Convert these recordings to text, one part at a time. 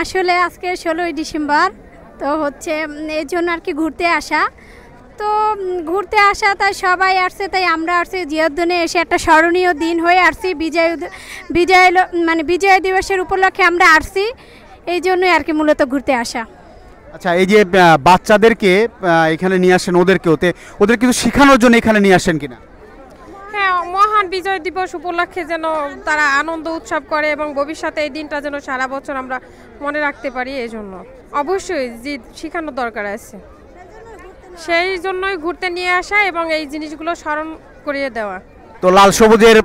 আসলে আজকে 16ই ডিসেম্বর, তো হচ্ছে এই জন্য আর কি ঘুরতে আসা। তো ঘুরতে আসা, তাই সবাই আসছে, তাই আমরা আসছি জিয়াউদ্দিনে এসে একটা স্মরণীয় দিন হয়ে আসছি। বিজয় দিবসের উপলক্ষে আমরা আসছি, এই জন্যই আর কি মূলত ঘুরতে আসা। আচ্ছা, এই যে বাচ্চাদেরকে এখানে নিয়ে আসেন, ওদের কিছু শেখানোর জন্য এখানে নিয়ে আসেন কিনা? হ্যাঁ, মহান বিজয় দিবস উপলক্ষে যেন তারা আনন্দ উৎসব করে এবং ভবিষ্যতে এই দিনটা যেন সারা বছর আমরা মনে রাখতে পারি, এই জন্য অবশ্যই জিদ শেখানোর দরকার আছে। সেই জন্যই ঘুরতে নিয়ে আসা এবং এই জিনিসগুলো স্মরণ করিয়ে দেওয়া। তো লাল সবুজের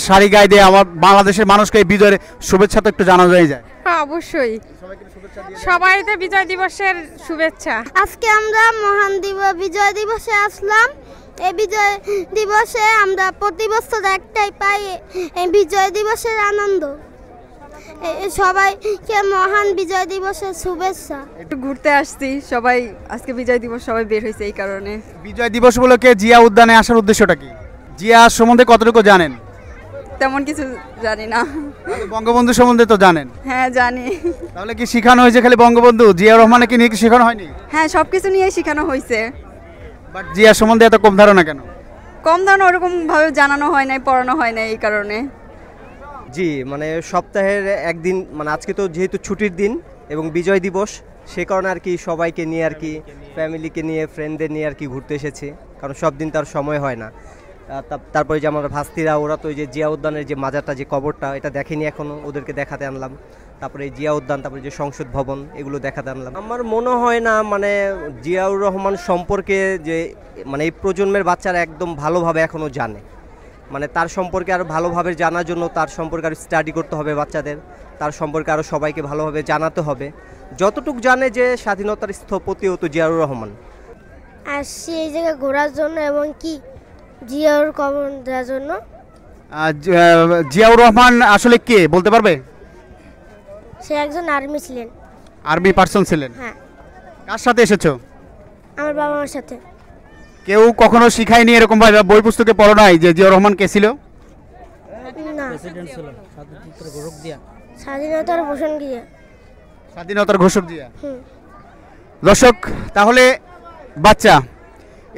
শাড়ি গায়ে দিয়ে আমার বাংলাদেশের মানুষকে এই বিজয়ের শুভেচ্ছা তো একটু জানা যায়। হ্যাঁ, অবশ্যই সবাইকে বিজয় দিবসের শুভেচ্ছা। আজকে আমরা মহান বিজয় দিবসে আসলাম। এই বিজয় দিবসে আমরা প্রতি বছর একটাই পাই, এই বিজয় দিবসের আনন্দ। সবাইকে মহান বিজয় দিবসের শুভেচ্ছা। একটু ঘুরতে আসছি, সবাই আজকে বিজয় দিবস, সবাই বের হয়েছে এই কারণে। বিজয় দিবস উপলক্ষে জিয়া উদ্যানে আসার উদ্দেশ্যটা কি? জিয়া সম্বন্ধে কতটুকু জানেন? তেমন কিছু জানি না। বঙ্গবন্ধু সম্বন্ধে তো জানেন? হ্যাঁ, জানি। তাহলে কি শেখানো হয়েছে খালি বঙ্গবন্ধু? জিয়া রহমানকে নিয়ে কি শেখানো হয়নি? হ্যাঁ, সবকিছু নিয়ে শেখানো হয়েছে। বাট জিয়া সম্বন্ধে এত কম ধারণা কেন? কম ধারণা, ওরকম ভাবে জানানো হয় নাই, পড়ানো হয় নাই, এই কারণে। জি, মানে সপ্তাহের একদিন, মানে আজকে তো যেহেতু ছুটির দিন এবং বিজয় দিবস, সে কারণে আর কি সবাইকে নিয়ে আর কি, ফ্যামিলিকে নিয়ে, ফ্রেন্ডদের নিয়ে আর কি ঘুরতে এসেছি, কারণ সব দিন তার সময় হয় না। তারপরে যে আমার ভাস্তিরা, ওরা তো যে জিয়া উদ্যানের যে মাজারটা, যে কবরটা, এটা দেখেনি এখনও, ওদেরকে দেখাতে আনলাম। তারপরে এই জিয়া উদ্যান, তারপরে যে সংসদ ভবন, এগুলো দেখাতে আনলাম। আমার মনে হয় না মানে জিয়াউর রহমান সম্পর্কে যে মানে এই প্রজন্মের বাচ্চারা একদম ভালোভাবে এখনও জানে। মানে তার সম্পর্কে আরও ভালোভাবে জানার জন্য তার সম্পর্কে আরও স্টাডি করতে হবে বাচ্চাদের, তার সম্পর্কে আরও সবাইকে ভালোভাবে জানাতে হবে। যতটুকু জানে যে স্বাধীনতার স্থপতি হতো জিয়াউর রহমান। আসছি এই জায়গায় ঘোরার জন্য এবং কি জিয়াউর কবর দেওয়ার জন্য। জিয়াউর রহমান আসলে কে বলতে পারবে? সে একজন আর্মি ছিলেন। আর্মি পার্সন ছিলেন? হ্যাঁ। কার সাথে এসেছো? আমার বাবা মার সাথে। কেউ কখনো শিখায়নি এরকম ভাবে, বই পুস্তকে পড়ো নাই যে জিয়াউর রহমান কে ছিল? না, স্বাধীনতার ঘোষণা দিয়ে। স্বাধীনতার ঘোষক জিয়া। দর্শক, তাহলে বাচ্চা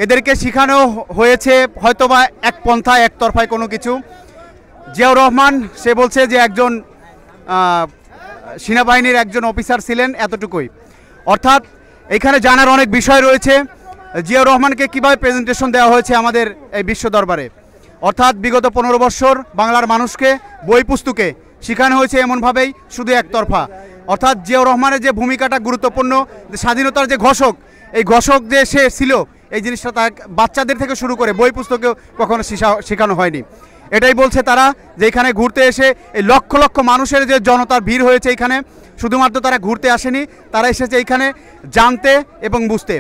এদেরকে শেখানো হয়েছে হয়তোবা এক পন্থা, একতরফায় কোনো কিছু। জিয়াউর রহমান সে বলছে যে একজন সেনাবাহিনীর একজন অফিসার ছিলেন, এতটুকুই। অর্থাৎ এখানে জানার অনেক বিষয় রয়েছে। জিয়াউর রহমানকে কীভাবে প্রেজেন্টেশন দেওয়া হয়েছে আমাদের এই বিশ্ব দরবারে, অর্থাৎ বিগত 15 বছর বাংলার মানুষকে বই পুস্তকে শেখানো হয়েছে এমনভাবেই, শুধু একতরফা। অর্থাৎ জিয়াউর রহমানের যে ভূমিকাটা গুরুত্বপূর্ণ, স্বাধীনতার যে ঘোষক, এই ঘোষক যে সে ছিল, এই জিনিসটা তার বাচ্চাদের থেকে শুরু করে বই পুস্তকেও কখনো শেখানো হয়নি। এটাই বলছে তারা, যে এখানে ঘুরতে এসে এই লক্ষ লক্ষ মানুষের যে জনতার ভিড় হয়েছে এখানে, শুধুমাত্র তারা ঘুরতে আসেনি, তারা এসেছে এখানে জানতে এবং বুঝতে।